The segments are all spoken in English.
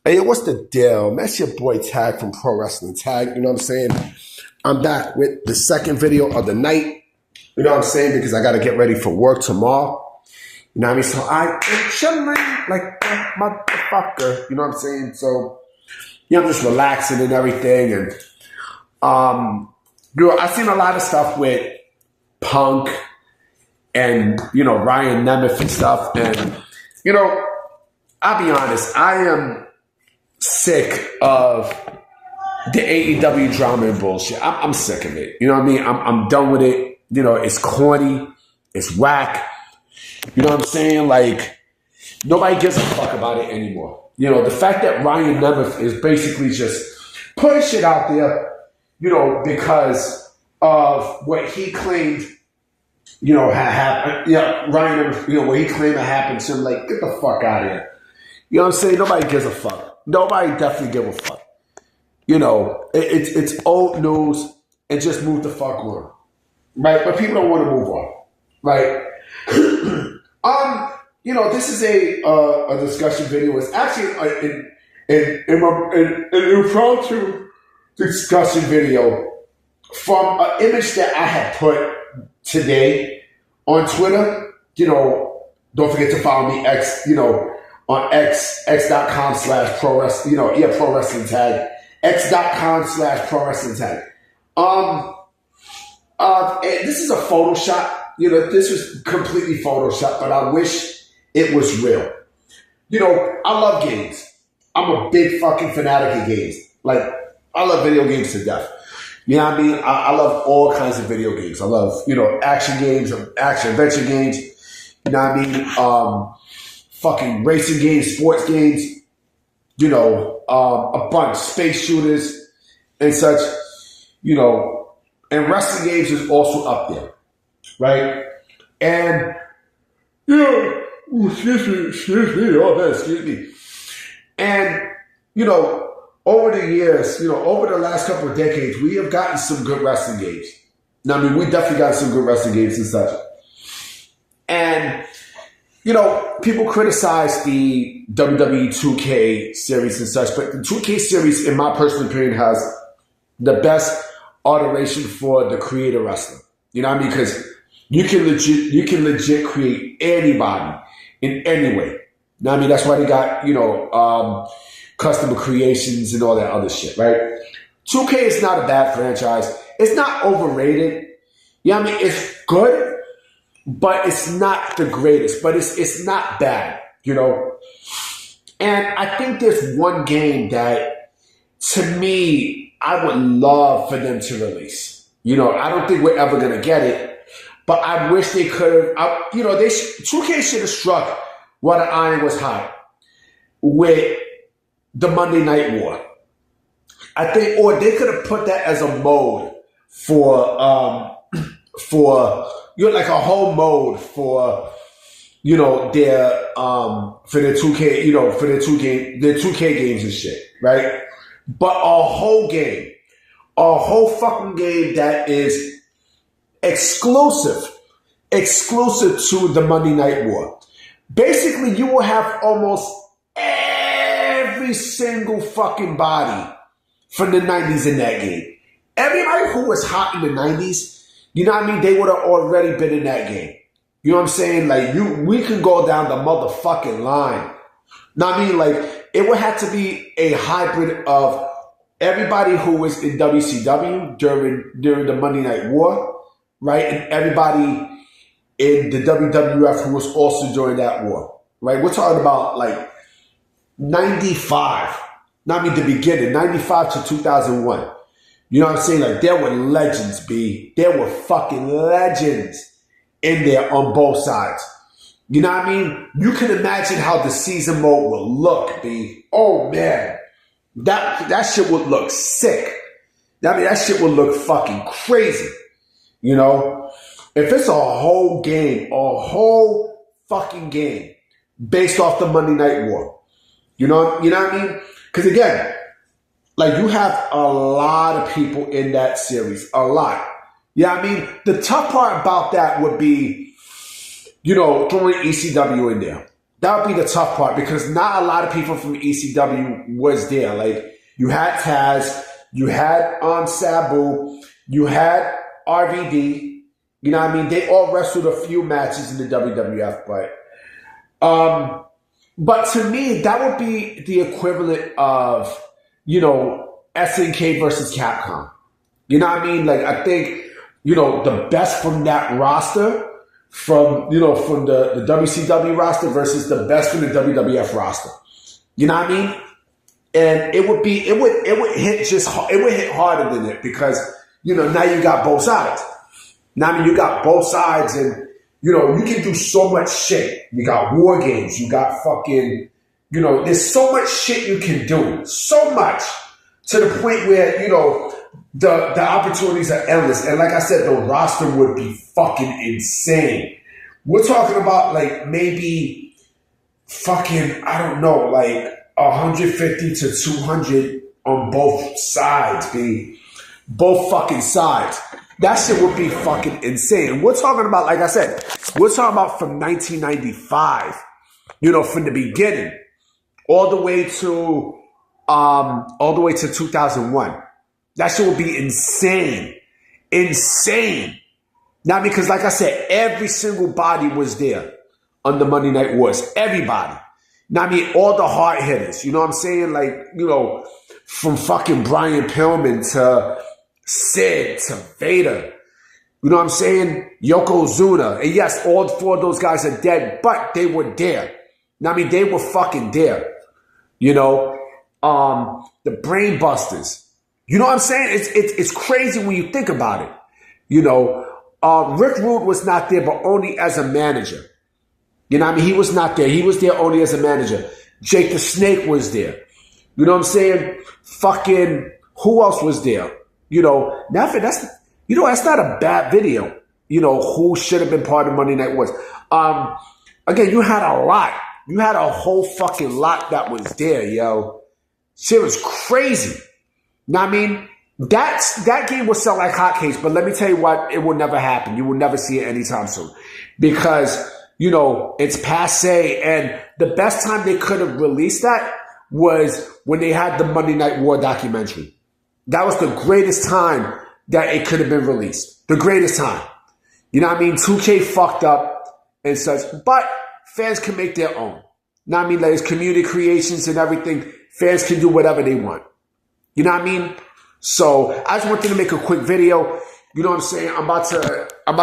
Hey, what's the deal? That's your boy Tag from Pro Wrestling Tag. You know what I'm saying? I'm back with the second video of the night. You know what I'm saying? Because I got to get ready for work tomorrow. You know what I mean? So I am chilling like a motherfucker. You know what I'm saying? So, I'm just relaxing and everything. And, I've seen a lot of stuff with Punk and, Ryan Nemeth and stuff. And, I'll be honest, I am sick of the AEW drama and bullshit. I'm sick of it. You know what I mean? I'm done with it. It's corny. It's whack. You know what I'm saying? Like, nobody gives a fuck about it anymore. The fact that Ryan Nemeth is basically just putting shit out there, because of what he claimed, had happened. Yeah, Ryan Nemeth, what he claimed had happened to him. Like, get the fuck out of here. You know what I'm saying? Nobody gives a fuck. Nobody definitely give a fuck. It's old news and just move the fuck on. Right? But people don't want to move on. Right? This is a discussion video. It's actually an impromptu discussion video from an image that I had put today on Twitter. Don't forget to follow me, on x.com/pro wrestling, pro wrestling tag, x.com/pro wrestling tag. This is a Photoshop. This was completely Photoshop, but I wish it was real. I love games. I'm a big fucking fanatic of games. Like, I love video games to death. You know what I mean? I love all kinds of video games. I love, action games, action adventure games. You know what I mean? Fucking racing games, sports games, a bunch, space shooters and such, and wrestling games is also up there, right? And, excuse me. And, over the years, over the last couple of decades, we have gotten some good wrestling games. Now, we definitely got some good wrestling games and such. And, people criticize the WWE 2K series and such, but the 2K series, in my personal opinion, has the best iteration for the creator wrestler. You know what I mean? Because you can legit create anybody in any way. You know what I mean? That's why they got, customer creations and all that other shit, right? 2K is not a bad franchise. It's not overrated. You know what I mean? It's good. But it's not the greatest. But it's not bad, And I think there's one game that, to me, I would love for them to release. I don't think we're ever going to get it. But I wish they could have. 2K should have struck while the iron was hot with the Monday Night War. I think, or they could have put that as a mode for like a whole mode for their for their 2K, for their 2K games and shit, right? But a whole fucking game that is exclusive to the Monday Night War. Basically, you will have almost every single fucking body from the 90s in that game. Everybody who was hot in the 90s, you know what I mean? They would have already been in that game. You know what I'm saying? Like, we can go down the motherfucking line. Know what I mean? Like, it would have to be a hybrid of everybody who was in WCW during the Monday Night War, right? And everybody in the WWF who was also during that war, right? We're talking about, like, 95. Not I mean the beginning, 95 to 2001. You know what I'm saying? Like, there were legends, B. There were fucking legends in there on both sides. You know what I mean? You can imagine how the season mode will look, B. Oh, man. That shit would look sick. I mean, that shit would look fucking crazy. If it's a whole fucking game based off the Monday Night War. You know what I mean? Because, again, like, you have a lot of people in that series. A lot. Yeah, I mean, the tough part about that would be, throwing ECW in there. That would be the tough part because not a lot of people from ECW was there. Like you had Taz, you had Sabu, you had RVD. You know what I mean? They all wrestled a few matches in the WWF, but to me, that would be the equivalent of, SNK versus Capcom. You know what I mean? Like, I think, the best from that roster, from the WCW roster versus the best from the WWF roster. You know what I mean? And it would hit harder than it because, now you got both sides. Now, I mean, you got both sides and, you can do so much shit. You got war games. You got fucking, there's so much shit you can do. So much to the point where, the opportunities are endless. And like I said, the roster would be fucking insane. We're talking about like maybe fucking, I don't know, like 150 to 200 on both sides, B. Both fucking sides. That shit would be fucking insane. We're talking about, like I said, we're talking about from 1995, from the beginning, all the way to 2001. That shit would be insane. Insane. Now, because like I said, every single body was there on the Monday Night Wars. Everybody. Now, I mean, all the hard hitters. You know what I'm saying? Like, from fucking Brian Pillman to Sid to Vader. You know what I'm saying? Yokozuna. And yes, all four of those guys are dead, but they were there. Now, I mean, they were fucking there. The Brain Busters. You know what I'm saying? It's crazy when you think about it. Rick Rude was not there, but only as a manager. You know what I mean? He was not there. He was there only as a manager. Jake the Snake was there. You know what I'm saying? Fucking, who else was there? That's not a bad video. Who should have been part of Monday Night Wars. Again, you had a lot. You had a whole fucking lot that was there, yo. Shit was crazy. Now, I mean, that game will sell like hotcakes, but let me tell you what, it will never happen. You will never see it anytime soon. Because, it's passe, and the best time they could have released that was when they had the Monday Night War documentary. That was the greatest time that it could have been released. The greatest time. You know what I mean? 2K fucked up and such, but fans can make their own. You know what I mean? Like, it's community creations and everything. Fans can do whatever they want. You know what I mean? So I just wanted to make a quick video. You know what I'm saying? I'm about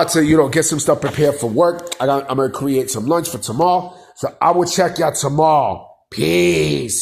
to, get some stuff prepared for work. I'm going to create some lunch for tomorrow. So I will check y'all tomorrow. Peace.